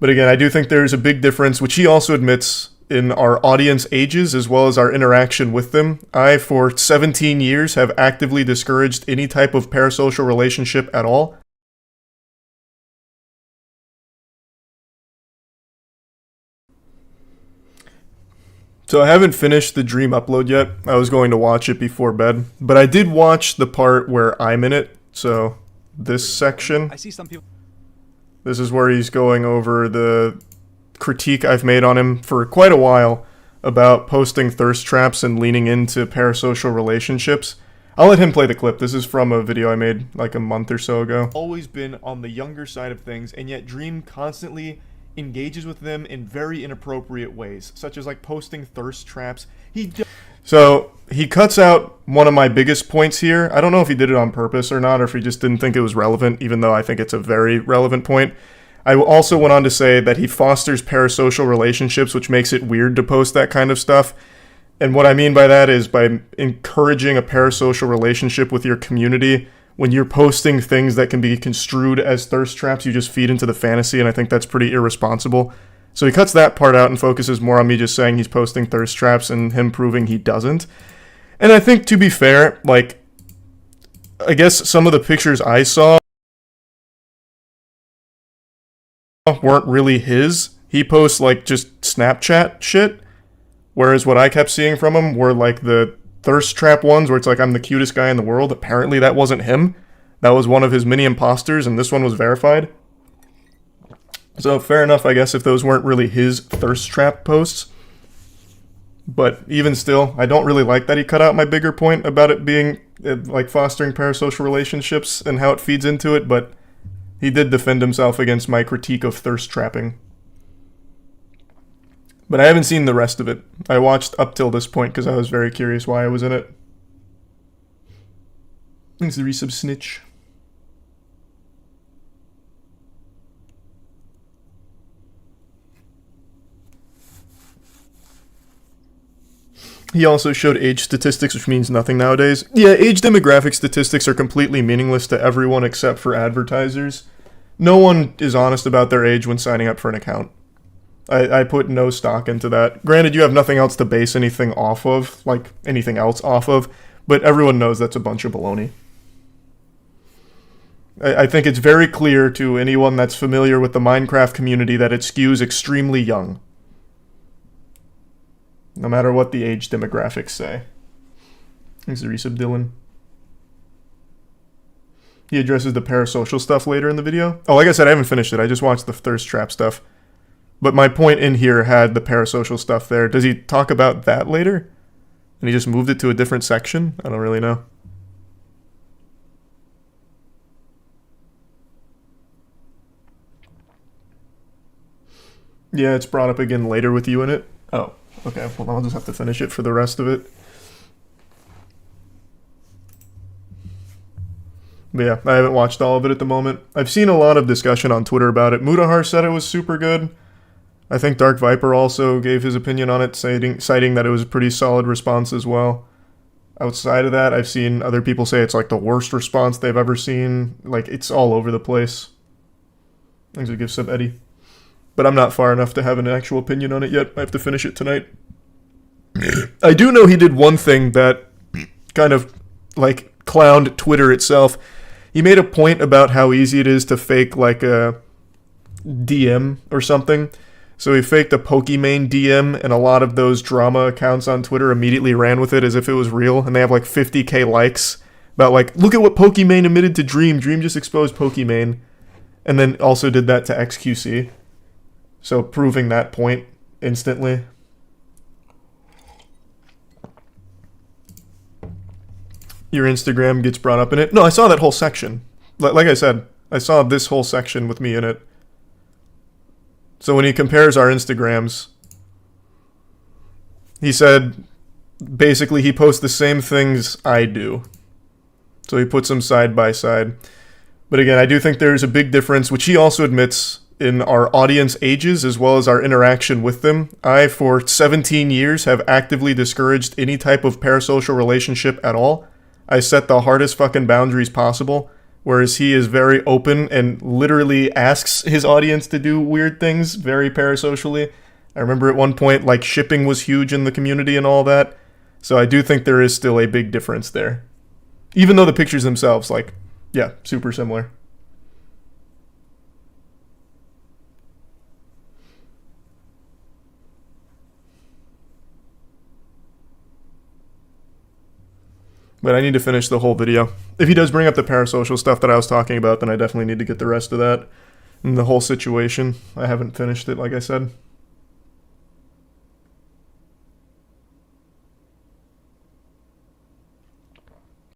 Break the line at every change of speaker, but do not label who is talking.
But again, I do think there's a big difference, which he also admits, in our audience ages as well as our interaction with them. I, for 17 years, have actively discouraged any type of parasocial relationship at all. So I haven't finished the Dream upload yet. I was going to watch it before bed, but I did watch the part where I'm in it. So this section,
I see some people.
This is where he's going over the critique I've made on him for quite a while about posting thirst traps and leaning into parasocial relationships. I'll let him play the clip. This is from a video I made like a month or so ago. Always been on the younger side of things, and yet Dream constantly engages with them in very inappropriate ways, such as like posting thirst traps. So he cuts out one of my biggest points here. I don't know if he did it on purpose or not, or if he just didn't think it was relevant, even though I think it's a very relevant point. I also went on to say that he fosters parasocial relationships, which makes it weird to post that kind of stuff. And what I mean by that is by encouraging a parasocial relationship with your community, when you're posting things that can be construed as thirst traps, you just feed into the fantasy, and I think that's pretty irresponsible. So he cuts that part out and focuses more on me just saying he's posting thirst traps and him proving he doesn't. And I think, to be fair, like, I guess some of the pictures I saw weren't really his. He posts, like, just Snapchat shit, whereas what I kept seeing from him were, like, the thirst trap ones where it's like, I'm the cutest guy in the world. Apparently that wasn't him. That was one of his mini imposters, and this one was verified. So fair enough, I guess, if those weren't really his thirst trap posts. But even still, I don't really like that he cut out my bigger point about it being like fostering parasocial relationships and how it feeds into it, but he did defend himself against my critique of thirst trapping. But I haven't seen the rest of it. I watched up till this point because I was very curious why I was in it. Thanks to resub snitch. He also showed age statistics, which means nothing nowadays. Yeah, age demographic statistics are completely meaningless to everyone except for advertisers. No one is honest about their age when signing up for an account. I put no stock into that. Granted, you have nothing else to base anything off of, like anything else off of, but everyone knows that's a bunch of baloney. I think it's very clear to anyone that's familiar with the Minecraft community that it skews extremely young. No matter what the age demographics say. Thanks to resub Dylan. He addresses the parasocial stuff later in the video. Oh, like I said, I haven't finished it. I just watched the thirst trap stuff. But my point in here had the parasocial stuff there. Does he talk about that later? And he just moved it to a different section? I don't really know. Yeah, it's brought up again later with you in it. Oh, okay. Well, I'll just have to finish it for the rest of it. But yeah, I haven't watched all of it at the moment. I've seen a lot of discussion on Twitter about it. Mudahar said it was super good. I think Dark Viper also gave his opinion on it, citing that it was a pretty solid response as well. Outside of that, I've seen other people say it's like the worst response they've ever seen. Like, it's all over the place. Thanks to give sub Eddie. But I'm not far enough to have an actual opinion on it yet. I have to finish it tonight. I do know he did one thing that kind of, like, clowned Twitter itself. He made a point about how easy it is to fake, like, a DM or something. So he faked a Pokimane DM, and a lot of those drama accounts on Twitter immediately ran with it as if it was real, and they have like 50k likes about like, look at what Pokimane admitted to Dream. Dream just exposed Pokimane. And then also did that to XQC. So proving that point instantly. Your Instagram gets brought up in it. No, I saw that whole section. Like I said, I saw this whole section with me in it. So when he compares our Instagrams, he said, basically he posts the same things I do. So he puts them side by side. But again, I do think there's a big difference, which he also admits, in our audience ages as well as our interaction with them. I, for 17 years, have actively discouraged any type of parasocial relationship at all. I set the hardest fucking boundaries possible, whereas he is very open and literally asks his audience to do weird things very parasocially. I remember at one point, like, shipping was huge in the community and all that. So I do think there is still a big difference there. Even though the pictures themselves, like, yeah, super similar. But I need to finish the whole video. If he does bring up the parasocial stuff that I was talking about, then I definitely need to get the rest of that and the whole situation. I haven't finished it, like I said.